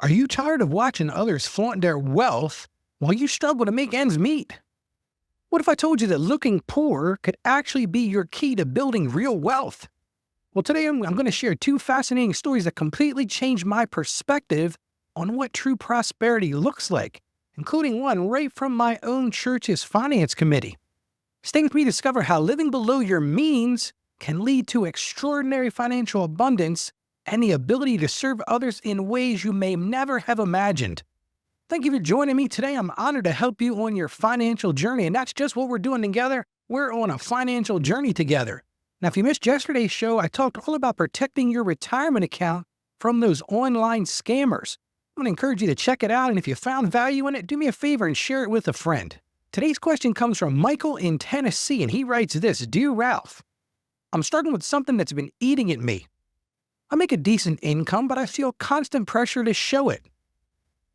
Are you tired of watching others flaunt their wealth while you struggle to make ends meet? What if I told you that looking poor could actually be your key to building real wealth? Well, today I'm going to share two fascinating stories that completely changed my perspective on what true prosperity looks like, including one right from my own church's finance committee. Stay with me to discover how living below your means can lead to extraordinary financial abundance and the ability to serve others in ways you may never have imagined. Thank you for joining me today. I'm honored to help you on your financial journey, and that's just what we're doing together. We're on a financial journey together. Now, if you missed yesterday's show, I talked all about protecting your retirement account from those online scammers. I'm going to encourage you to check it out, and if you found value in it, do me a favor and share it with a friend. Today's question comes from Michael in Tennessee, and he writes this: Dear Ralph, I'm struggling with something that's been eating at me. I make a decent income, but I feel constant pressure to show it.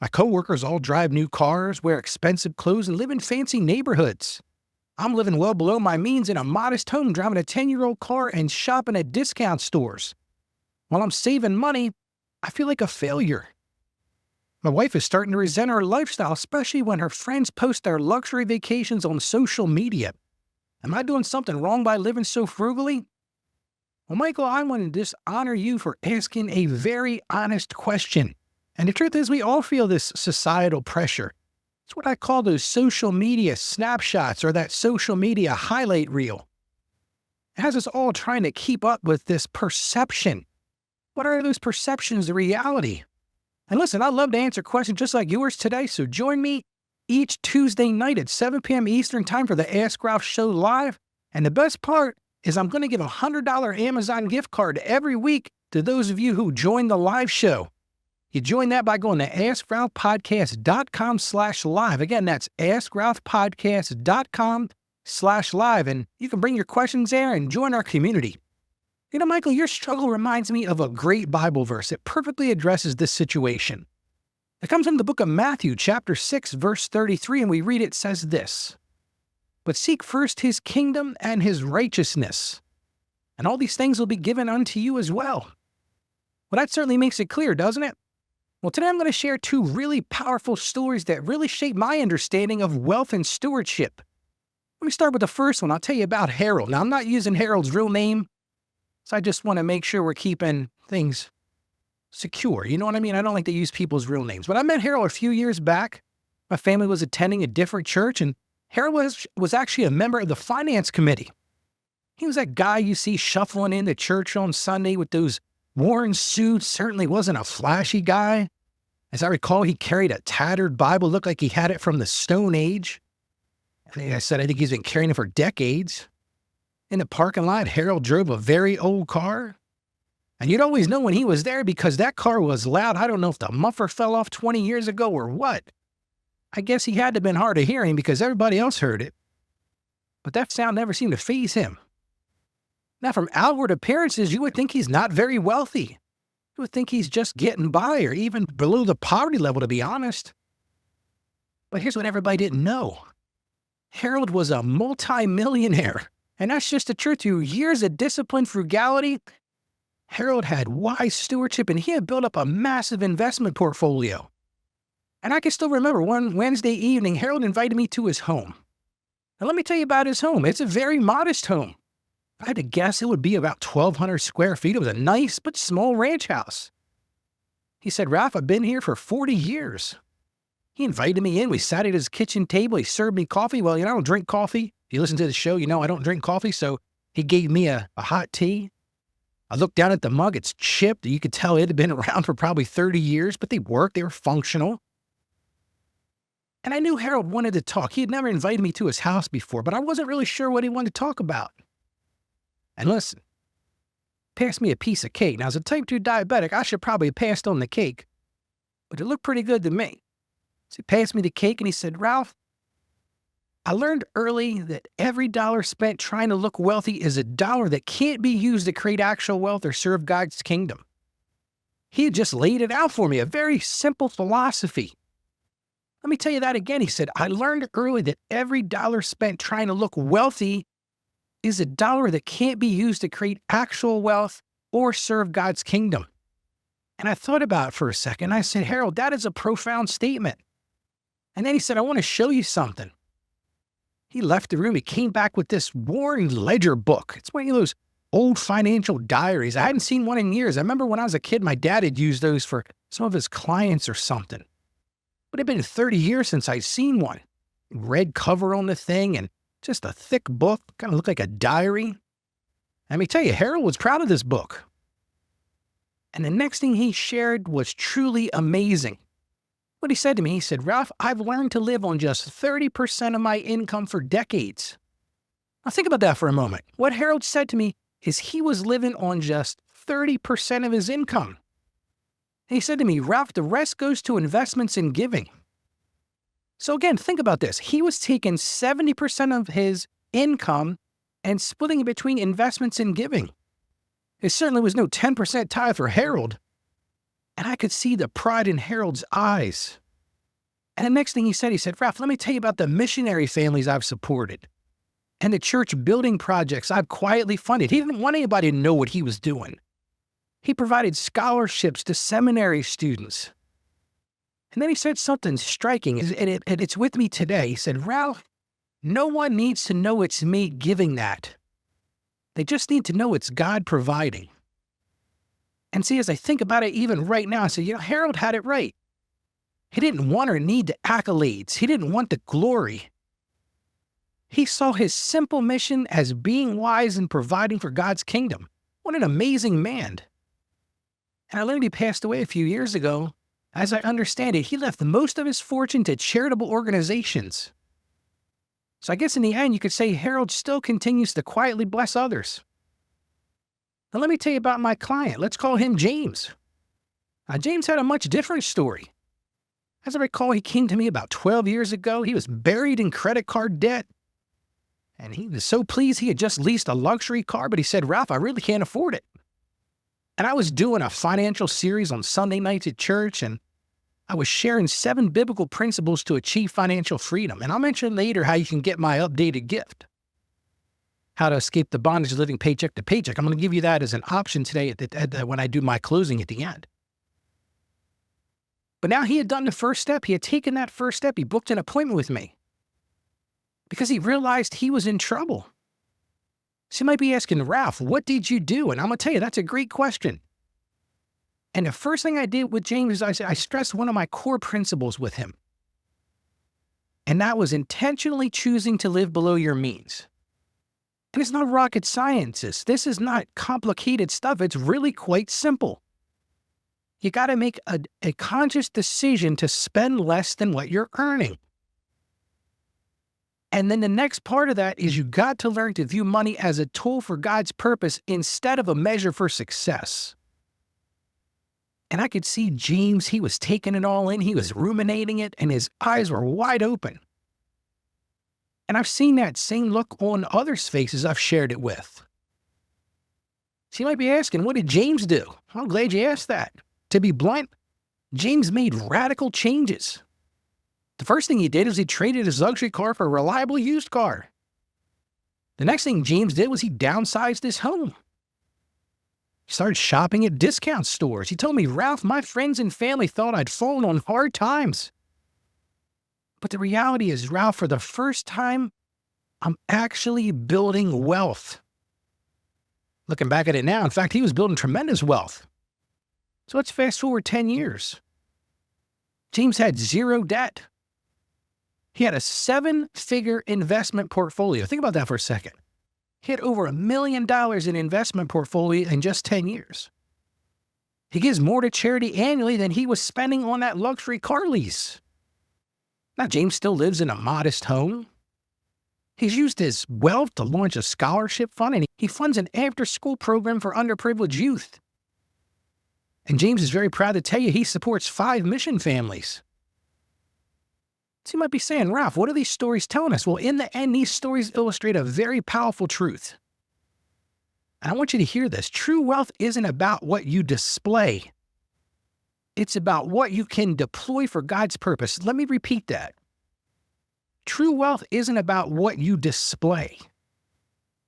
My coworkers all drive new cars, wear expensive clothes, and live in fancy neighborhoods. I'm living well below my means in a modest home, driving a 10-year-old car and shopping at discount stores. While I'm saving money, I feel like a failure. My wife is starting to resent our lifestyle, especially when her friends post their luxury vacations on social media. Am I doing something wrong by living so frugally? Well, Michael, I want to just honor you for asking a very honest question. And the truth is, we all feel this societal pressure. It's what I call those social media snapshots or that social media highlight reel. It has us all trying to keep up with this perception. What are those perceptions the reality? And listen, I'd love to answer questions just like yours today, so join me each Tuesday night at 7 p.m. Eastern Time for the Ask Ralph Show Live. And the best part is I'm going to give a $100 Amazon gift card every week to those of you who join the live show. You join that by going to AskRalphPodcast.com/live. Again, that's AskRalphPodcast.com/live. And you can bring your questions there and join our community. You know, Michael, your struggle reminds me of a great Bible verse that perfectly addresses this situation. It comes from the book of Matthew, chapter 6, verse 33, and we read it says this: But seek first his kingdom and his righteousness, and all these things will be given unto you as well. Well, that certainly makes it clear, doesn't it? Well, today I'm going to share two really powerful stories that really shape my understanding of wealth and stewardship. Let me start with the first one. I'll tell you about Harold. Now, I'm not using Harold's real name, so I just want to make sure we're keeping things secure. You know what I mean? I don't like to use people's real names. But I met Harold a few years back. My family was attending a different church, and Harold was actually a member of the finance committee. He was that guy you see shuffling into church on Sunday with those worn suits. Certainly wasn't a flashy guy. As I recall, he carried a tattered Bible, looked like he had it from the Stone Age. I think he's been carrying it for decades. In the parking lot, Harold drove a very old car. And you'd always know when he was there because that car was loud. I don't know if the muffler fell off 20 years ago or what. I guess he had to have been hard of hearing because everybody else heard it. But that sound never seemed to faze him. Now, from outward appearances, you would think he's not very wealthy. You would think he's just getting by or even below the poverty level, to be honest. But here's what everybody didn't know. Harold was a multi-millionaire. And that's just the truth. Through years of disciplined frugality, Harold had wise stewardship and he had built up a massive investment portfolio. And I can still remember one Wednesday evening, Harold invited me to his home. Now, let me tell you about his home. It's a very modest home. I had to guess it would be about 1,200 square feet. It was a nice but small ranch house. He said, Ralph, I've been here for 40 years. He invited me in. We sat at his kitchen table. He served me coffee. Well, I don't drink coffee. If you listen to the show, you know I don't drink coffee. So he gave me a hot tea. I looked down at the mug. It's chipped. You could tell it had been around for probably 30 years, but they worked. They were functional. And I knew Harold wanted to talk. He had never invited me to his house before, but I wasn't really sure what he wanted to talk about. And listen, passed me a piece of cake. Now, as a type 2 diabetic, I should probably have passed on the cake, but it looked pretty good to me. So he passed me the cake and he said, Ralph, I learned early that every dollar spent trying to look wealthy is a dollar that can't be used to create actual wealth or serve God's kingdom. He had just laid it out for me, a very simple philosophy. Let me tell you that again. He said, I learned early that every dollar spent trying to look wealthy is a dollar that can't be used to create actual wealth or serve God's kingdom. And I thought about it for a second. I said, Harold, that is a profound statement. And then he said, I want to show you something. He left the room. He came back with this worn ledger book. It's one of those old financial diaries. I hadn't seen one in years. I remember when I was a kid, my dad had used those for some of his clients or something. But it had been 30 years since I'd seen one. Red cover on the thing and just a thick book, kind of looked like a diary. Let me tell you, Harold was proud of this book. And the next thing he shared was truly amazing. What he said to me, he said, Ralph, I've learned to live on just 30% of my income for decades. Now think about that for a moment. What Harold said to me is he was living on just 30% of his income. He said to me, Ralph, the rest goes to investments and giving. So again, think about this. He was taking 70% of his income and splitting it between investments and giving. It certainly was no 10% tithe for Harold. And I could see the pride in Harold's eyes. And the next thing he said, Ralph, let me tell you about the missionary families I've supported and the church building projects I've quietly funded. He didn't want anybody to know what he was doing. He provided scholarships to seminary students. And then he said something striking, and it's with me today. He said, Ralph, no one needs to know it's me giving that. They just need to know it's God providing. And see, as I think about it even right now, I say, Harold had it right. He didn't want or need the accolades. He didn't want the glory. He saw his simple mission as being wise and providing for God's kingdom. What an amazing man. And I learned he passed away a few years ago. As I understand it, he left most of his fortune to charitable organizations. So I guess in the end, you could say Harold still continues to quietly bless others. Now let me tell you about my client. Let's call him James. James had a much different story. As I recall, he came to me about 12 years ago. He was buried in credit card debt. And he was so pleased he had just leased a luxury car, but he said, Ralph, I really can't afford it. And I was doing a financial series on Sunday nights at church, and I was sharing 7 biblical principles to achieve financial freedom. And I'll mention later how you can get my updated gift. How to escape the bondage of living paycheck to paycheck. I'm going to give you that as an option today when I do my closing at the end. But now he had done the first step. He had taken that first step. He booked an appointment with me because he realized he was in trouble. So you might be asking, Ralph, what did you do? And I'm going to tell you, that's a great question. And the first thing I did with James is I stressed one of my core principles with him. And that was intentionally choosing to live below your means. And it's not rocket science. This is not complicated stuff. It's really quite simple. You got to make a conscious decision to spend less than what you're earning. And then the next part of that is you got to learn to view money as a tool for God's purpose instead of a measure for success. And I could see James, he was taking it all in. He was ruminating it, and his eyes were wide open. And I've seen that same look on others' faces I've shared it with. So you might be asking, what did James do? I'm glad you asked that. To be blunt, James made radical changes. The first thing he did is he traded his luxury car for a reliable used car. The next thing James did was he downsized his home. He started shopping at discount stores. He told me, Ralph, my friends and family thought I'd fallen on hard times. But the reality is, Ralph, for the first time, I'm actually building wealth. Looking back at it now, in fact, he was building tremendous wealth. So let's fast forward 10 years. James had 0 debt. He had a 7-figure investment portfolio. Think about that for a second. He had over $1 million in investment portfolio in just 10 years. He gives more to charity annually than he was spending on that luxury car lease. Now, James still lives in a modest home. He's used his wealth to launch a scholarship fund, and he funds an after-school program for underprivileged youth. And James is very proud to tell you he supports 5 mission families. So you might be saying, Ralph, what are these stories telling us? Well, in the end, these stories illustrate a very powerful truth. And I want you to hear this. True wealth isn't about what you display. It's about what you can deploy for God's purpose. Let me repeat that. True wealth isn't about what you display.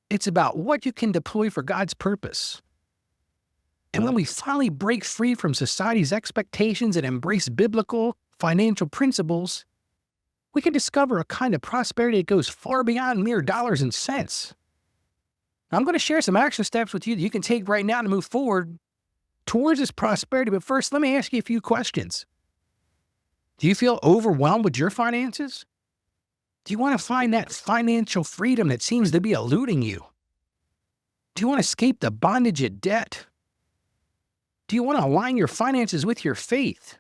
It's about what you can deploy for God's purpose. And when we finally break free from society's expectations and embrace biblical financial principles, we can discover a kind of prosperity that goes far beyond mere dollars and cents. Now, I'm going to share some action steps with you that you can take right now to move forward towards this prosperity. But first, let me ask you a few questions. Do you feel overwhelmed with your finances? Do you want to find that financial freedom that seems to be eluding you? Do you want to escape the bondage of debt? Do you want to align your finances with your faith?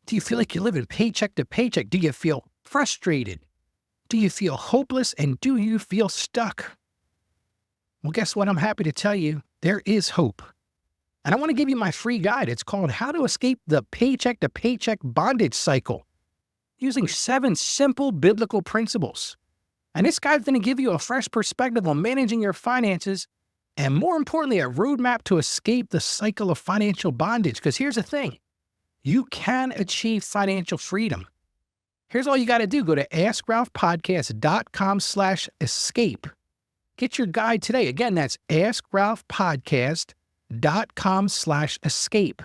Do you feel like you're living paycheck to paycheck? Do you feel frustrated? Do you feel hopeless? And do you feel stuck? Well, guess what? I'm happy to tell you there is hope. And I want to give you my free guide. It's called How to Escape the Paycheck to Paycheck Bondage Cycle, using 7 simple biblical principles. And this guide's going to give you a fresh perspective on managing your finances, and more importantly, a roadmap to escape the cycle of financial bondage. Because here's the thing, you can achieve financial freedom. Here's all you got to do. Go to AskRalphPodcast.com/escape. Get your guide today. Again, that's AskRalphPodcast.com/escape.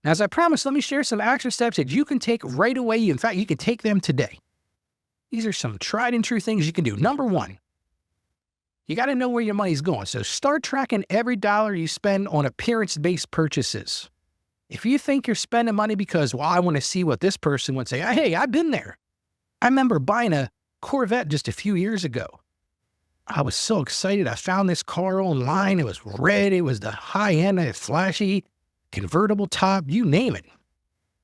Now, as I promised, let me share some action steps that you can take right away. In fact, you can take them today. These are some tried and true things you can do. Number 1, you got to know where your money's going. So start tracking every dollar you spend on appearance-based purchases. If you think you're spending money because, well, I want to see what this person would say, hey, I've been there. I remember buying a Corvette just a few years ago. I was so excited. I found this car online. It was red. It was the high end, flashy, convertible top, you name it.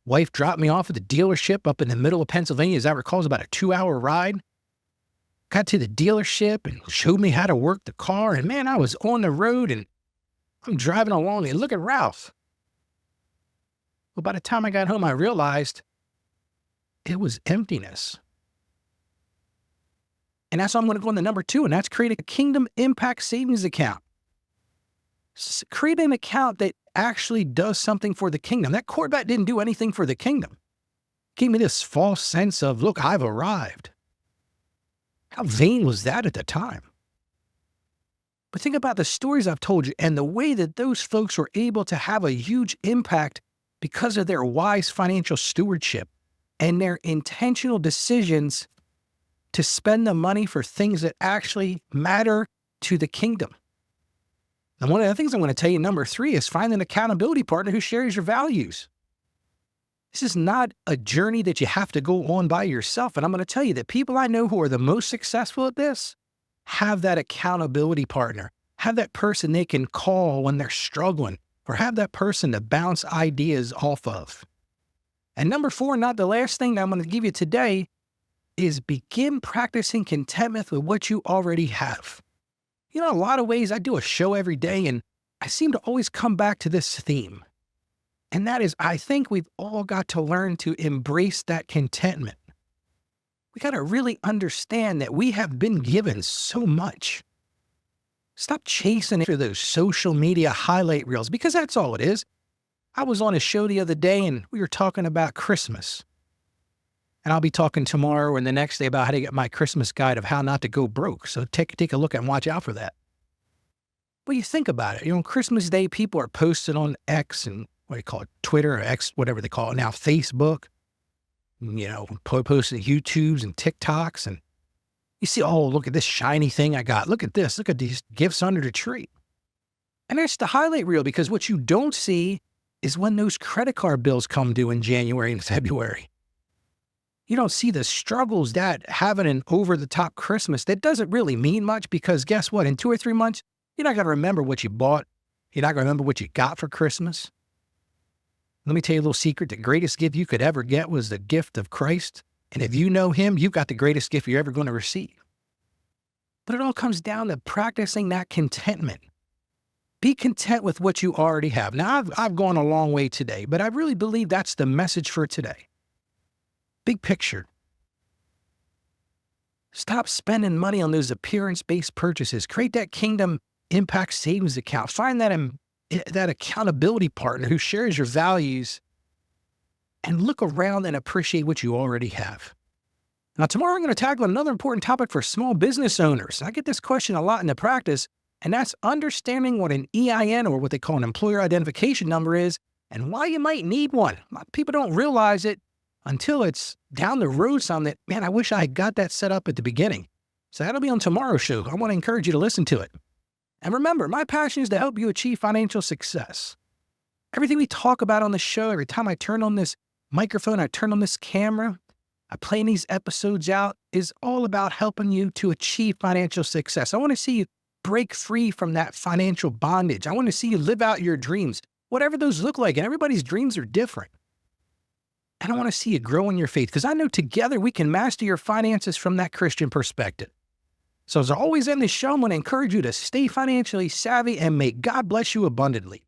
Wife dropped me off at the dealership up in the middle of Pennsylvania. As I recall, it was about a 2-hour ride. Got to the dealership and showed me how to work the car. And man, I was on the road and I'm driving along and look at Ralph. Well, by the time I got home, I realized it was emptiness. And that's why I'm going to go into number 2, and that's create a Kingdom Impact Savings account. Create an account that actually does something for the kingdom. That Corvette didn't do anything for the kingdom. It gave me this false sense of, look, I've arrived. How vain was that at the time? But think about the stories I've told you and the way that those folks were able to have a huge impact because of their wise financial stewardship and their intentional decisions to spend the money for things that actually matter to the kingdom. And one of the things I'm going to tell you, number 3, is find an accountability partner who shares your values. This is not a journey that you have to go on by yourself. And I'm going to tell you that people I know who are the most successful at this have that accountability partner, have that person they can call when they're struggling, or have that person to bounce ideas off of. And number 4, not the last thing that I'm going to give you today, is begin practicing contentment with what you already have. You know, in a lot of ways, I do a show every day, and I seem to always come back to this theme. And that is, I think we've all got to learn to embrace that contentment. We got to really understand that we have been given so much. Stop chasing after those social media highlight reels, because that's all it is. I was on a show the other day, and we were talking about Christmas. And I'll be talking tomorrow and the next day about how to get my Christmas guide of how not to go broke. So take a look and watch out for that. But you think about it, on Christmas Day, people are posting on X and what do you call it, Twitter or X, whatever they call it now, Facebook, posting YouTubes and TikToks. And you see, oh, look at this shiny thing I got. Look at this. Look at these gifts under the tree. And that's the highlight reel, because what you don't see is when those credit card bills come due in January and February. You don't see the struggles that having an over-the-top Christmas that doesn't really mean much, because guess what? In 2 or 3 months, you're not going to remember what you bought. You're not going to remember what you got for Christmas. Let me tell you a little secret. The greatest gift you could ever get was the gift of Christ. And if you know him, you've got the greatest gift you're ever going to receive. But it all comes down to practicing that contentment. Be content with what you already have. Now, I've gone a long way today, but I really believe that's the message for today. Big picture. Stop spending money on those appearance-based purchases. Create that Kingdom Impact Savings account. Find that accountability partner who shares your values, and look around and appreciate what you already have. Now, tomorrow I'm going to tackle another important topic for small business owners. I get this question a lot in the practice, And that's understanding what an EIN, or what they call an employer identification number, is and why you might need one. A lot of people don't realize it until it's down the road some that, man, I wish I had got that set up at the beginning. So that'll be on tomorrow's show. I want to encourage you to listen to it. And remember, my passion is to help you achieve financial success. Everything we talk about on the show, every time I turn on this microphone, I turn on this camera, I plan these episodes out, is all about helping you to achieve financial success. I want to see you break free from that financial bondage. I want to see you live out your dreams, whatever those look like. And everybody's dreams are different. And I want to see you grow in your faith, because I know together we can master your finances from that Christian perspective. So as always in this show, I'm going to encourage you to stay financially savvy, and may God bless you abundantly.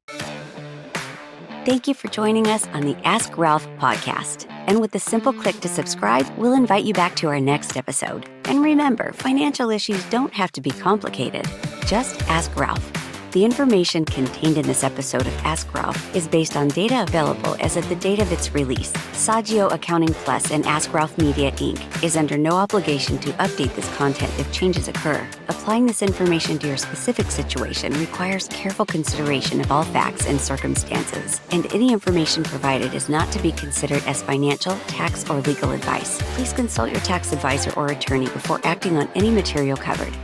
Thank you for joining us on the Ask Ralph podcast. And with a simple click to subscribe, we'll invite you back to our next episode. And remember, financial issues don't have to be complicated. Just ask Ralph. The information contained in this episode of Ask Ralph is based on data available as of the date of its release. Saggio Accounting Plus and Ask Ralph Media, Inc. is under no obligation to update this content if changes occur. Applying this information to your specific situation requires careful consideration of all facts and circumstances, and any information provided is not to be considered as financial, tax, or legal advice. Please consult your tax advisor or attorney before acting on any material covered.